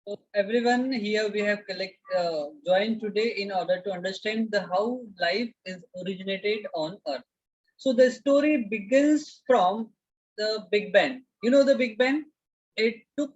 So everyone here we have joined today in order to understand the how life is originated on Earth. So the story begins from the Big Bang. You know the Big Bang? It took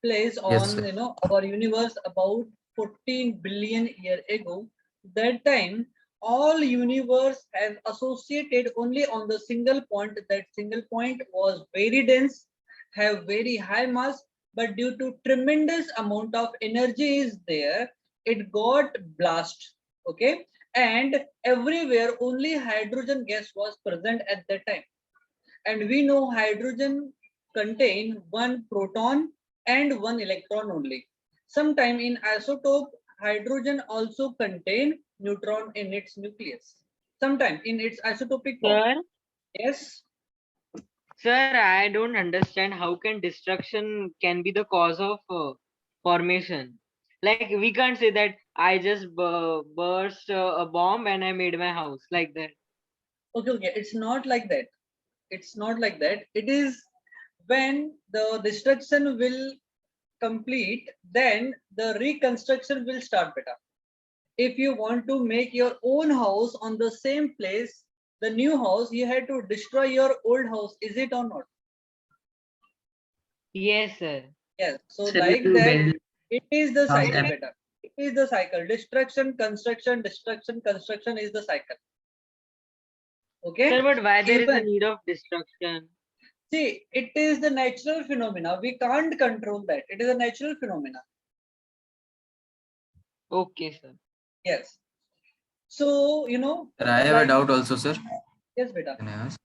place Yes, on sir. our universe about 14 billion year ago. That time, all universe has associated only on the single point. That single point was very dense, have very high mass, but due to tremendous amount of energy is there, it got blast. Okay, and everywhere only hydrogen gas was present at that time, and we know hydrogen contain one proton and one electron only. Sometime in isotope, hydrogen also contain neutron in its nucleus. Sometime in its isotopic form. Sir, Yes. sir, I don't understand how can destruction can be the cause of formation. Like we can't say that I just burst a bomb and I made my house like that. Okay, okay. It's not like that. It's not like that. It is when the destruction will complete, then the reconstruction will start better. If you want to make your own house on the same place, the new house, you have to destroy your old house. Is it or not? Yes, sir. Yes. So Sir, we like will that, build it is the some cycle better. It is the cycle. Destruction, construction is the cycle. Sir, Okay. but why there is a Even need of destruction? see, it is the natural phenomena. We can't control that. It is a natural phenomena. Okay, sir. Yes. So Sir, I have a like doubt also, sir. yes, beta. Can I ask?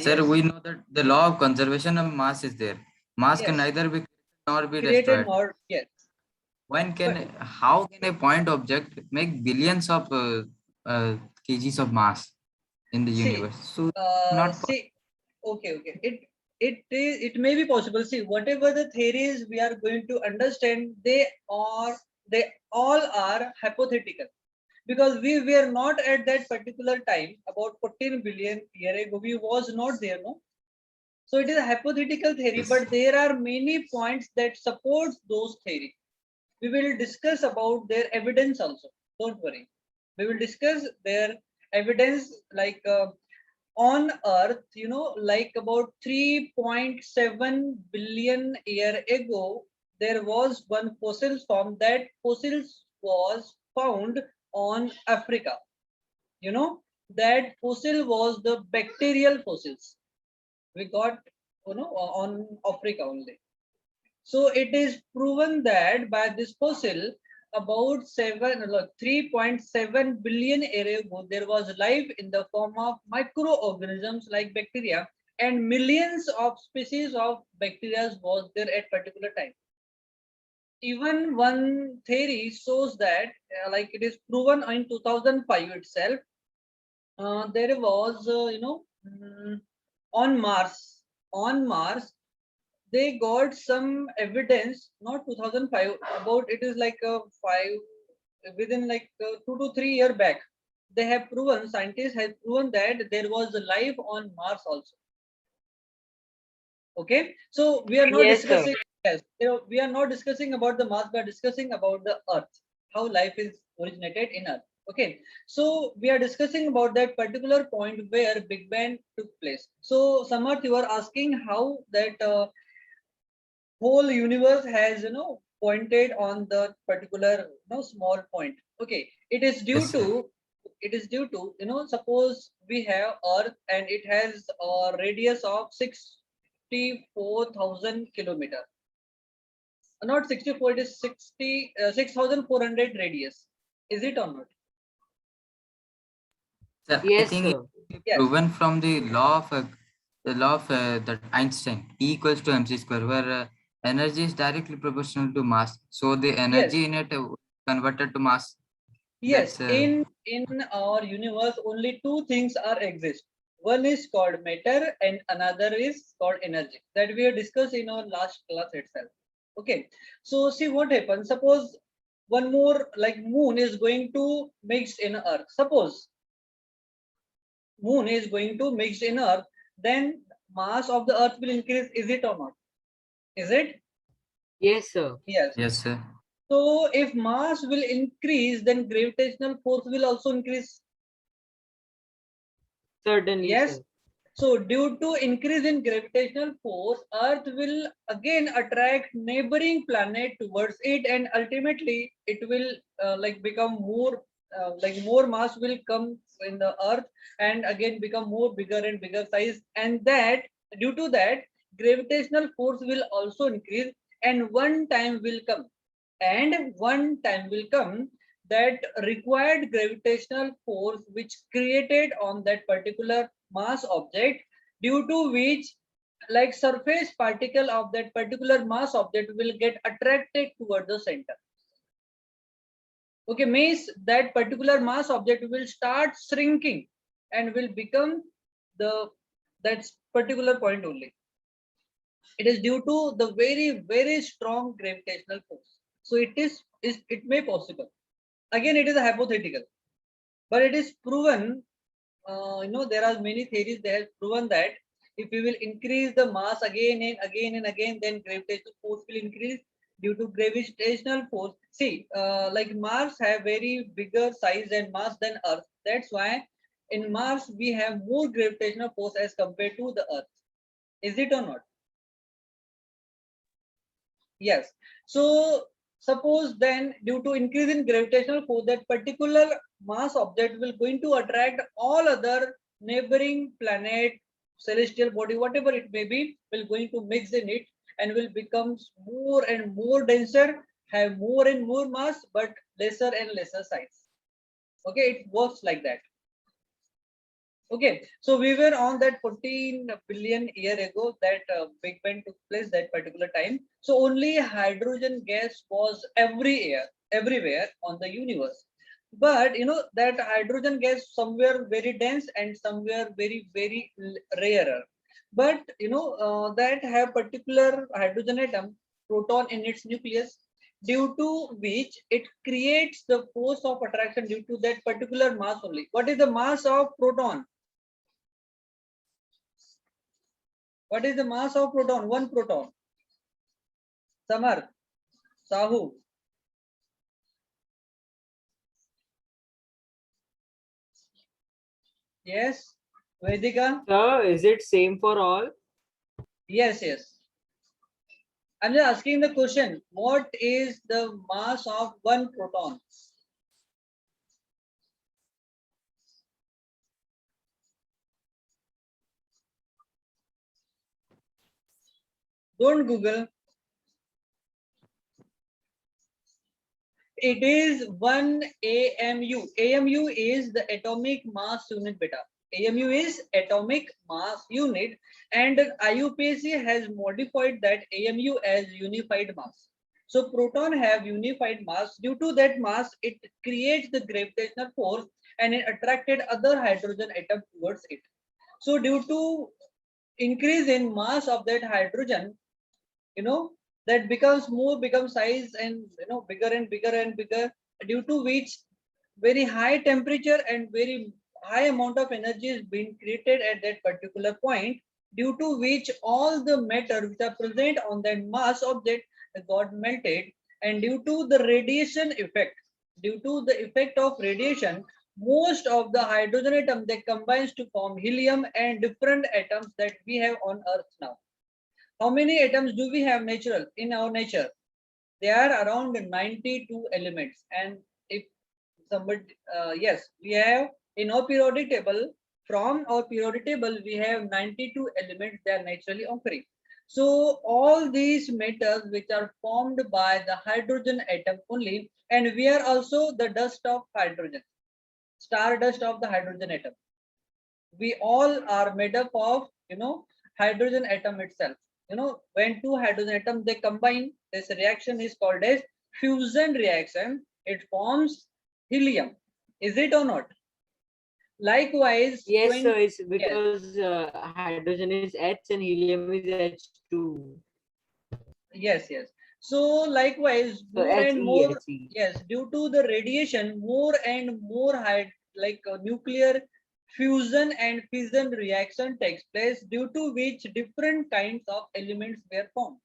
Sir, Yes. we know that the law of conservation of mass is there. Mass can Yes. neither be created nor be Created destroyed. more. Yes. But How can a point object make billions of kgs of mass in the see, universe? So, not possible. see, okay, okay. It may be possible. See, whatever the theories we are going to understand, they all are hypothetical because we were not at that particular time about 14 billion year ago. We was not there, no. So it is a hypothetical theory, Yes. but there are many points that supports those theories. We will discuss about their evidence also. Don't worry. We will discuss their evidence on Earth, like about 3.7 billion year ago, there was one fossil form. That fossils was found on Africa. You know, that fossil was the bacterial fossils. We got, on Africa only. So it is proven that by this fossil, about 3.7 billion year ago, there was life in the form of microorganisms like bacteria, and millions of species of bacteria was there at particular time. Even one theory shows that, like it is proven in 2005 itself, there was, on Mars, on Mars, they got some evidence, not 2005, about it is like a five, within like 2 to 3 year back. They have proven, scientists have proven that there was life on Mars also. Okay, so we are not Yes, sir. discussing, yes, we are not discussing about the Mars, we are discussing about the Earth, how life is originated in Earth. Okay, so we are discussing about that particular point where Big Bang took place. So Samarth, you are asking how that whole universe has pointed on the particular small point. Okay, it is due Yes, to, sir. suppose we have Earth and it has a radius of 64,000 kilometer. Not 64, it is 6,400 radius. Is it or not? Sir, I Yes, think sir. it's Yes. proven from the law of that Einstein E equals to mc square, where energy is directly proportional to mass. So the Yes. energy in it converted to mass. Yes, That's in our universe, only two things are exist. One is called matter, and another is called energy. That we have discussed in our last class itself. Okay, so see what happens. Suppose one more like moon is going to mix in Earth. Suppose moon is going to mix in Earth, then mass of the Earth will increase. Is it or not? Is it? Yes, sir. Yes. Yes, sir. So if mass will increase, then gravitational force will also increase. Certainly, Yes. sir. So due to increase in gravitational force, Earth will again attract neighboring planet towards it, and ultimately it will like become more like more mass will come in the Earth, and again become more bigger and bigger size, and that due to that gravitational force will also increase, and one time will come that required gravitational force which created on that particular mass object, due to which like surface particle of that particular mass object will get attracted toward the center. Okay, means that particular mass object will start shrinking and will become the that particular point only. It is due to the very strong gravitational force. So it may possible. Again, it is a hypothetical, but it is proven. There are many theories that have proven that if we will increase the mass again and again and again, then gravitational force will increase due to gravitational force. See, like Mars have very bigger size and mass than Earth. That's why in Mars we have more gravitational force as compared to the Earth. Is it or not? Yes. So suppose then due to increase in gravitational force, that particular mass object will going to attract all other neighboring planet, celestial body, whatever it may be, will going to mix in it and will become more and more denser, have more and more mass, but lesser and lesser size. Okay, it works like that. Okay, so we were on that 14 billion year ago that Big Bang took place that particular time. So only hydrogen gas was everywhere on the universe. But that hydrogen gas somewhere very dense and somewhere very rarer. But that have particular hydrogen atom proton in its nucleus, due to which it creates the force of attraction due to that particular mass only. What is the mass of proton? What is the mass of proton? One proton. Samarth, Sahu. Yes. Vedika. Sir, is it same for all? Yes, yes. I'm just asking the question. What is the mass of one proton? Don't Google. It is 1 AMU. AMU is the atomic mass unit beta. AMU is atomic mass unit, and IUPAC has modified that AMU as unified mass. So proton have unified mass. Due to that mass, it creates the gravitational force and it attracted other hydrogen atom towards it. So due to increase in mass of that hydrogen, that becomes size and bigger and bigger and bigger, due to which very high temperature and very high amount of energy is being created at that particular point, due to which all the matter which are present on that mass object got melted, and due to the effect of radiation, most of the hydrogen atom they combines to form helium and different atoms that we have on earth now. How many atoms do we have natural in our nature? There are around 92 elements. And if somebody, yes, we have in our periodic table, from our periodic table, we have 92 elements that are naturally occurring. So all these metals which are formed by the hydrogen atom only, and we are also the dust of hydrogen, star dust of the hydrogen atom. We all are made up of hydrogen atom itself. When two hydrogen atoms they combine, this reaction is called as fusion reaction. It forms helium. Is it or not? Likewise, Yes, sir. It's yes, because hydrogen is H and helium is H2. yes. So likewise, So more and He, more, He. yes, due to the radiation, more and more nuclear fusion and fission reaction takes place, due to which different kinds of elements were formed.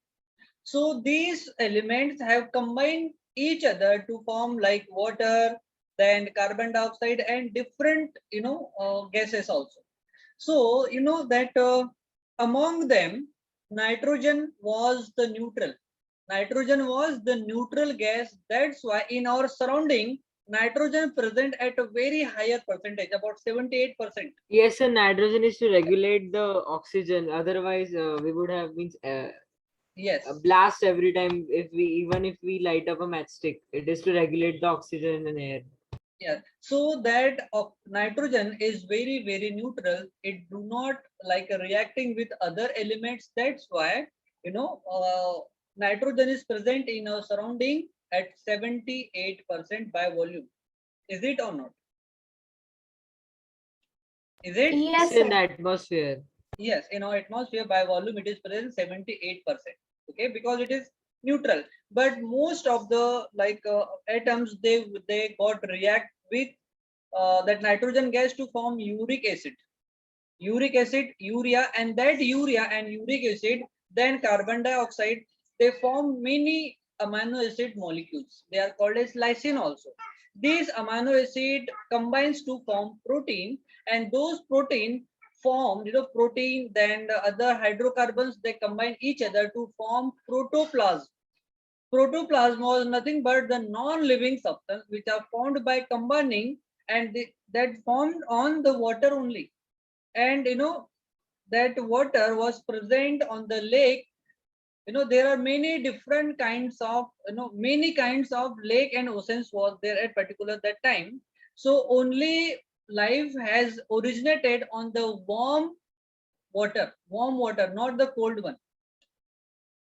So these elements have combined each other to form like water, then carbon dioxide and different, gases also. So, that among them, nitrogen was the neutral. Nitrogen was the neutral gas. That's why in our surrounding, nitrogen present at a very higher percentage, about 78%. Yes, sir, nitrogen is to regulate the oxygen. Otherwise, we would have been a Yes. blast every time if we even if we light up a matchstick. It is to regulate the oxygen in the air. Yeah. So that nitrogen is very, very neutral. It do not like reacting with other elements. That's why, nitrogen is present in our surrounding at 78% by volume. Is it or not? Is it? Yes, Yes, in the sir. atmosphere. Yes, in our atmosphere by volume it is present 78%. Okay, because it is neutral. But most of the atoms they got react with that nitrogen gas to form uric acid, urea, and that urea and uric acid, then carbon dioxide, they form many amino acid molecules. They are called as lysine also. These amino acid combines to form protein, and those protein form, protein, then the other hydrocarbons, they combine each other to form protoplasm. Protoplasm was nothing but the non-living substance which are formed by combining, and that formed on the water only. And that water was present on the lake. There are many different kinds of, many kinds of lake and oceans was there at particular that time. So only life has originated on the warm water, not the cold one.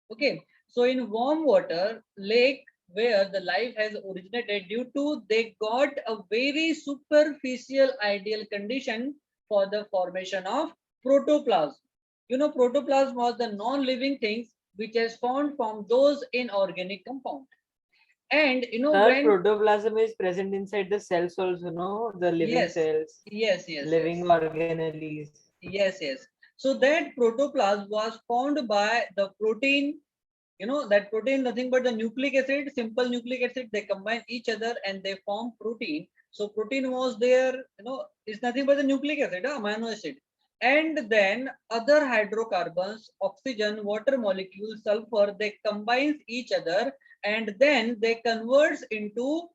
Okay, so in warm water lake where the life has originated, due to they got a very superficial ideal condition for the formation of protoplasm. Protoplasm was the non-living things which is formed from those inorganic compound. And Sir, when protoplasm is present inside the cells also, no? The living yes, cells, yes, yes, living yes. organelles. Yes, yes. So that protoplasm was formed by the protein. That protein nothing but the nucleic acid, simple nucleic acid, they combine each other and they form protein. So protein was there, is nothing but the nucleic acid, amino acid. And then other hydrocarbons, oxygen, water molecules, sulfur, they combines each other, and then they converts into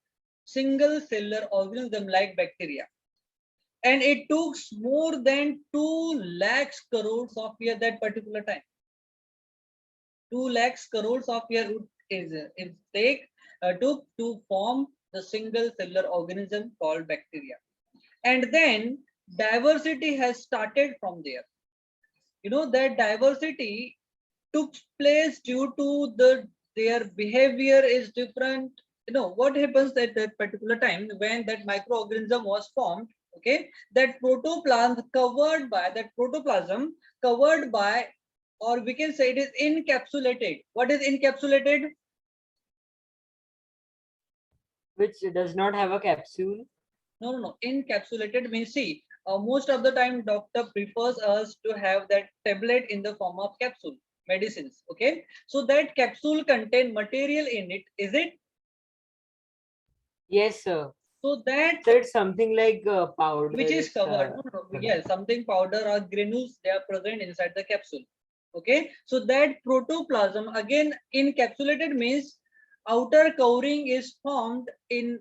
single cellular organism like bacteria. And it took more than 2 lakhs crores of year that particular time. 2 lakhs crores of year is took to form the single cellular organism called bacteria. And then diversity has started from there. That diversity took place due to their behavior is different. What happens at that particular time when that microorganism was formed. Okay, that protoplasm covered by, or we can say it is encapsulated. What is encapsulated? Which does not have a capsule. No. Encapsulated means, see, most of the time doctor prefers us to have that tablet in the form of capsule medicines. Okay, so that capsule contain material in it. Is it? Yes, sir. So that So it's something like powder. which is It's covered. No. Yes, something powder or granules they are present inside the capsule. Okay, so that protoplasm again encapsulated means outer covering is formed in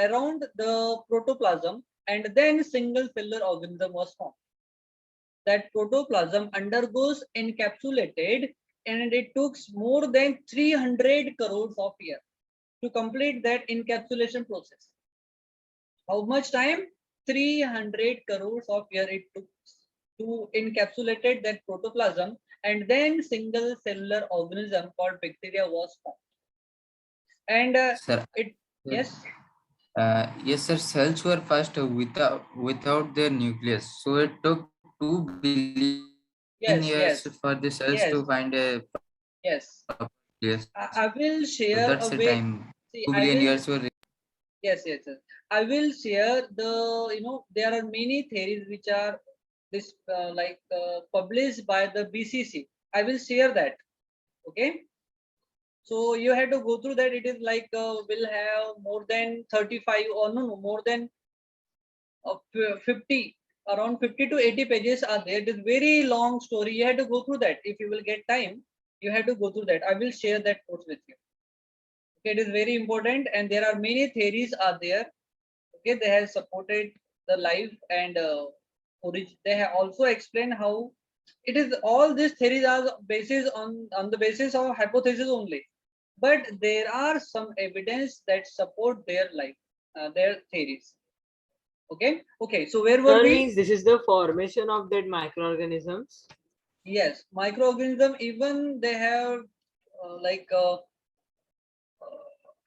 around the protoplasm, and then single cellular organism was formed. That protoplasm undergoes encapsulated, and it took more than 300 crores of years to complete that encapsulation process. How much time? 300 crores of years it took to encapsulate that protoplasm, and then single cellular organism called bacteria was formed. And Sir, it yes, yes, sir. Cells were first without their nucleus, so it took 2 billion years yes, for the yes, cells to find yes, a yes. nucleus. I will So share that's a the way. time. See, 2 billion years were. yes. I will share there are many theories which are this published by the BCC. I will share that. Okay. So you have to go through that. It is like will have more than 35 or no, more than 50, around 50 to 80 pages are there. It is very long story. You have to go through that. If you will get time, you have to go through that. I will share that notes with you. Okay, it is very important, and there are many theories are there. Okay, they have supported the life and origin. They have also explained how it is. All these theories are basis on the basis of hypothesis only, but there are some evidence that support their life, their theories. Okay, okay. So where were Sir, we? means this is the formation of that microorganisms. Yes, microorganism. Even they have like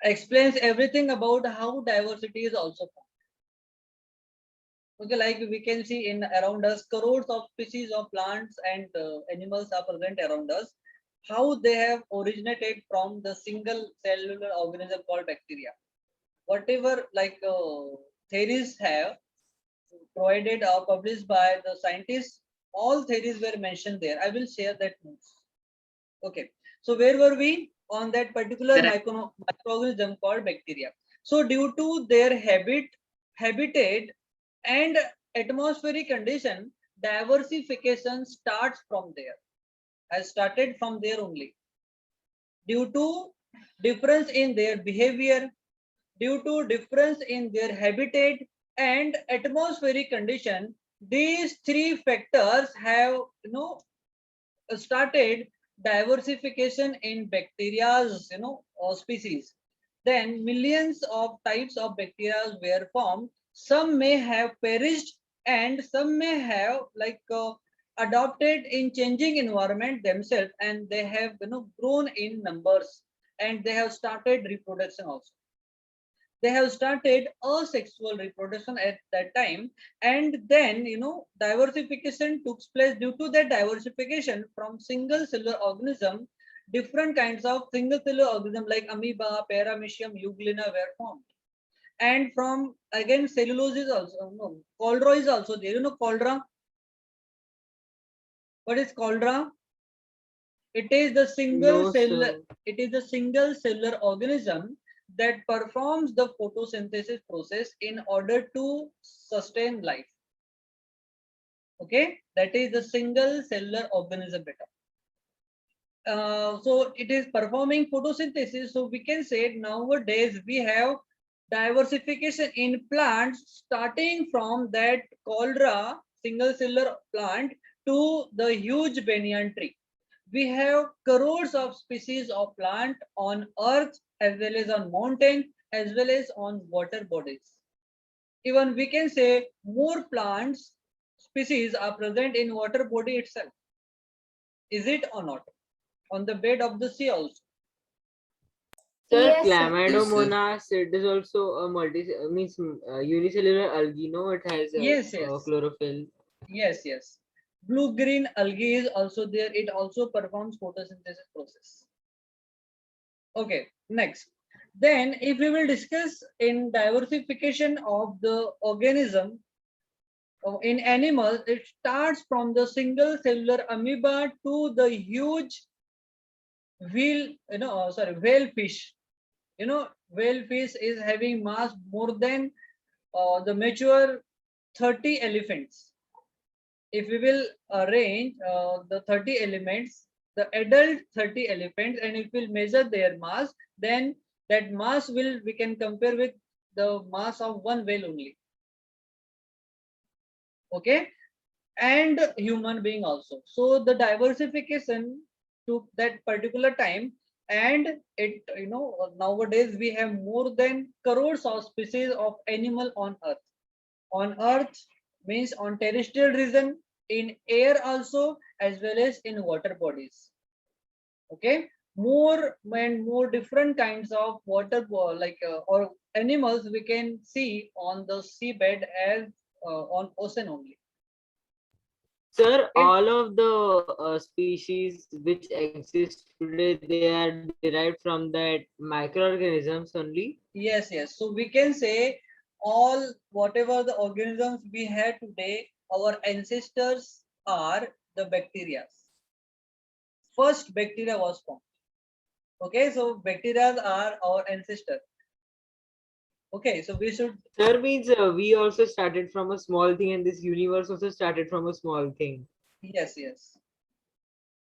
explains everything about how diversity is also formed. Okay, like we can see in around us, crores of species of plants and animals are present around us. How they have originated from the single cellular organism called bacteria. Whatever like theories have provided or published by the scientists, all theories were mentioned there. I will share that notes. Okay, so where were we on that particular microorganism called bacteria? So due to their habitat, and atmospheric condition, diversification starts from there. Has started from there only. Due to difference in their behavior, due to difference in their habitat and atmospheric condition, these three factors have started diversification in bacteria's species. Then millions of types of bacteria were formed. Some may have perished and some may have like adopted in changing environment themselves, and they have grown in numbers, and they have started reproduction also. They have started asexual reproduction at that time, and then diversification took place. Due to that diversification from single cellular organism, different kinds of single cellular organism like amoeba, paramecium, euglena were formed. And from again cellulose is also cholera is also there. Cholera, what is cholera? It is the single No, cell. sir. It is a single cellular organism that performs the photosynthesis process in order to sustain life. Okay, that is the single cellular organism beta. So it is performing photosynthesis. So we can say nowadays we have diversification in plants starting from that cholera single cellular plant to the huge banyan tree. We have crores of species of plant on earth as well as on mountain as well as on water bodies. Even we can say more plants species are present in water body itself. Is it or not? On the bed of the sea also. Sir, Yes, sir. Yes, sir. Chlamydomonas, it is also a means unicellular algae. No, it has a, Yes, yes, chlorophyll. yes. Blue green algae is also there. It also performs photosynthesis process. Okay, next. Then if we will discuss in diversification of the organism in animals, it starts from the single cellular amoeba to the huge whale fish. Whale fish is having mass more than the mature 30 elephants. If we will arrange the 30 elements, the adult 30 elephants, and if we'll measure their mass, then that mass will we can compare with the mass of one whale only. Okay, and human being also. So the diversification took that particular time, and it nowadays we have more than crores of species of animal on earth. On earth means on terrestrial region, in air also, as well as in water bodies. Okay, more and more different kinds of or animals we can see on the seabed as on ocean only. Sir, Okay. all of the species which exist today, they are derived from that microorganisms only. Yes. So we can say all whatever the organisms we have today, our ancestors are the bacteria. First bacteria was formed. Okay, so bacteria are our ancestor. Okay, so we should, Sir, means we also started from a small thing, and this universe also started from a small thing. yes, yes.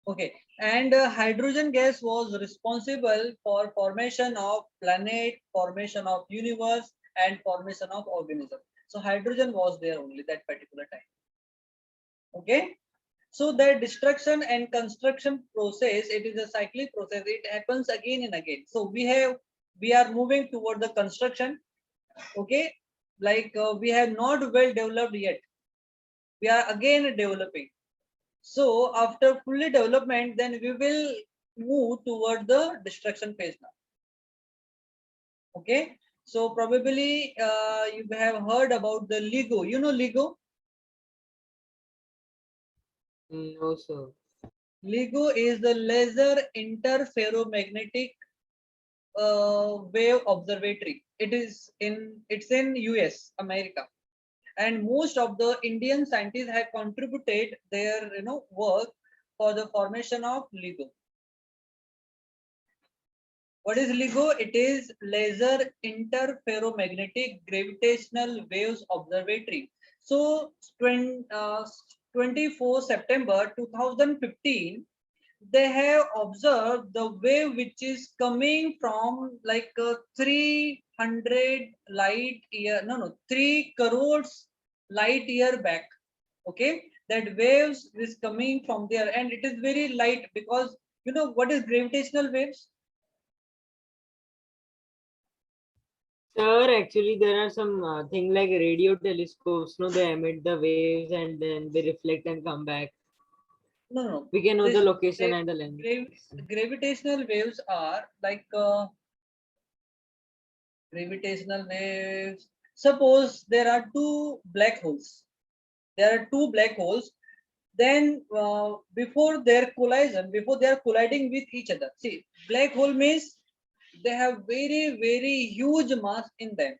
Okay, and hydrogen gas was responsible for formation of planet, formation of universe, and formation of organism. So hydrogen was there only that particular time. Okay, so the destruction and construction process, it is a cyclic process. It happens again and again. So we are moving toward the construction. Okay, like we have not well developed yet. We are again developing. So after fully development, then we will move toward the destruction phase now. Okay. So probably you have heard about the LIGO. You know LIGO? No, sir. LIGO is the Laser Interferomagnetic Wave Observatory. It's in US, America. And most of the Indian scientists have contributed their work for the formation of LIGO. What is LIGO? It is Laser Interferomagnetic Gravitational Waves Observatory. So 24 September 2015, they have observed the wave which is coming from like 300 light year, no, 3 crores light year back. Okay, that waves is coming from there, and it is very light because you know what is gravitational waves? Sir, actually, there are some thing like radio telescopes. No, they emit the waves and then they reflect and come back. No, no. We can know the This location and the length. gravitational waves are like gravitational waves. Suppose there are two black holes. There are two black holes. Then before their collision, before they are colliding with each other. See, black hole means they have very huge mass in them,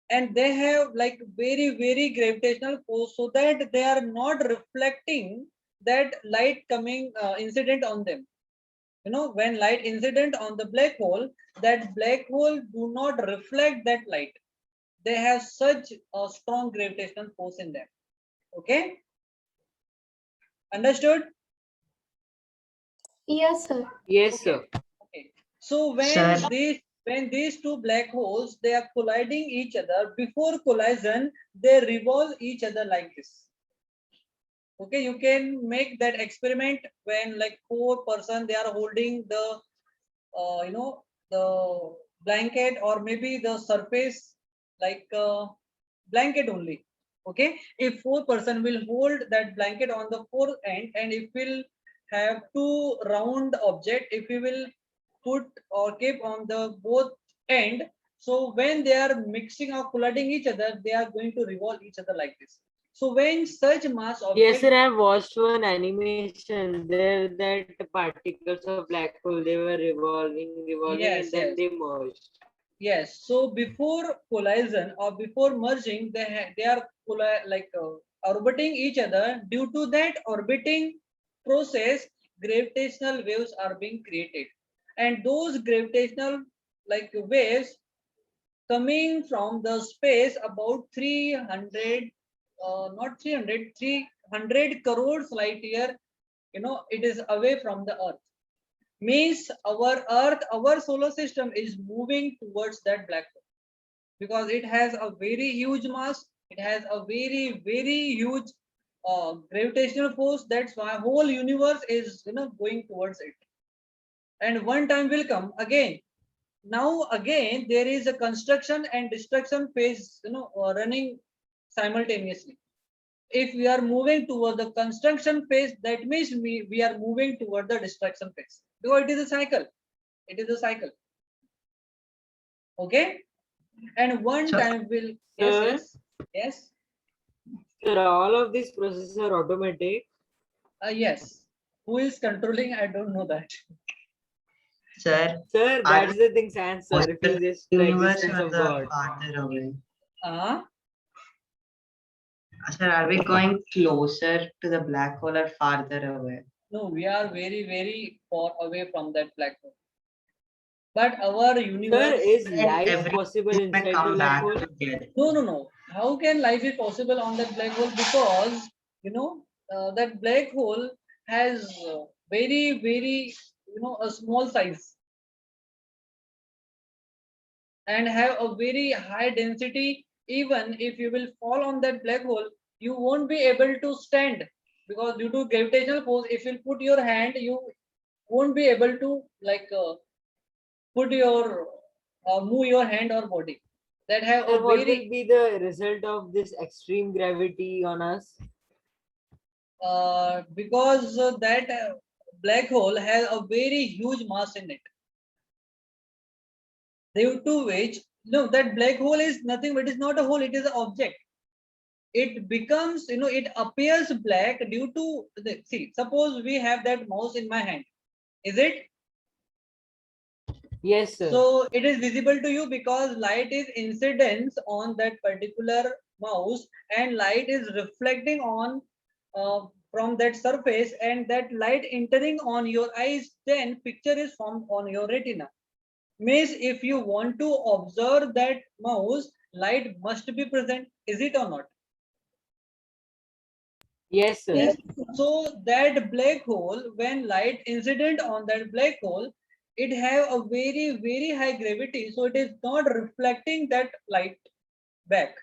and they have like very gravitational force, so that they are not reflecting that light coming incident on them. You know, when light incident on the black hole, that black hole do not reflect that light. They have such a strong gravitational force in them. Okay, understood? Yes, sir. Yes, Okay, sir. okay. So Sir, when these two black holes, they are colliding each other, before collision they revolve each other like this. Okay, you can make that experiment when like 4 person they are holding the the blanket, or maybe the surface, like blanket only. Okay, if 4 person will hold that blanket on the fourth end, and if we'll have two round object, if we will put or keep on the both end, so when they are mixing or colliding each other, they are going to revolve each other like this. So when such mass Yes, object, sir. I've watched one animation there that particles of black hole they were revolving, and yes, then yes, they merged. yes. So before collision or before merging, they are orbiting each other. Due to that orbiting process, gravitational waves are being created, and those gravitational like waves coming from the space about 300, not 300, 300 crores light year. You know, it is away from the Earth. Means our Earth, our solar system is moving towards that black hole because it has a very huge mass. It has a very huge gravitational force. That's why whole universe is going towards it. And one time will come again. Now again there is a construction and destruction phase, running simultaneously. If we are moving toward the construction phase, that means we are moving toward the destruction phase, because it is a cycle. It is a cycle. Okay, and one so time will, yes, Sir, yes, sir, all of these processes are automatic. yes. Who is controlling? I don't know that. sir, Sir, are that's we the thing's answer. closer If to you the just the universe existence or of the God. farther away? uh Sir, are we going closer to the black hole or farther away? no, we are very far away from that black hole. But our Sir, universe. is And life everything possible will inside the come black back hole? together. No. How can life be possible on that black hole? Because that black hole has very a small size and have a very high density. Even if you will fall on that black hole, you won't be able to stand, because due to gravitational force, if you put your hand, you won't be able to put your move your hand or body. That have Sir, a what will very be the result of this extreme gravity on us? because that black hole has a very huge mass in it, due to which, no, that black hole is nothing but is not a hole, it is an object. It becomes, it appears black due to see, suppose we have that mouse in my hand, is it? Yes, sir. So it is visible to you because light is incidence on that particular mouse, and light is reflecting on from that surface, and that light entering on your eyes, then picture is formed on your retina. Means if you want to observe that mouse, light must be present, is it or not? Yes, sir. Yes. So that black hole, when light incident on that black hole, it have a very high gravity, so it is not reflecting that light back.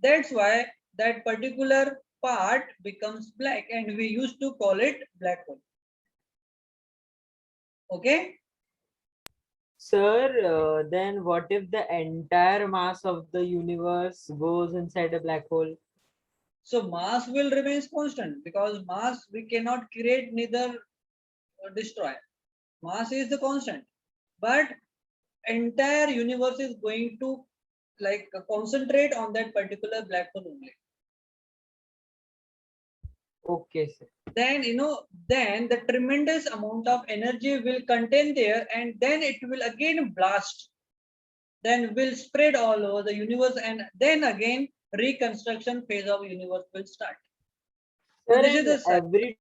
That's why that particular part becomes black, and we used to call it black hole. Okay. Sir, then what if the entire mass of the universe goes inside a black hole? So mass will remain constant, because mass we cannot create neither destroy. Mass is the constant, but entire universe is going to concentrate on that particular black hole only. Okay, sir. Then then the tremendous amount of energy will contain there, and then it will again blast, then will spread all over the universe, and then again reconstruction phase of universe will start. So Sir, this is and the cycle. every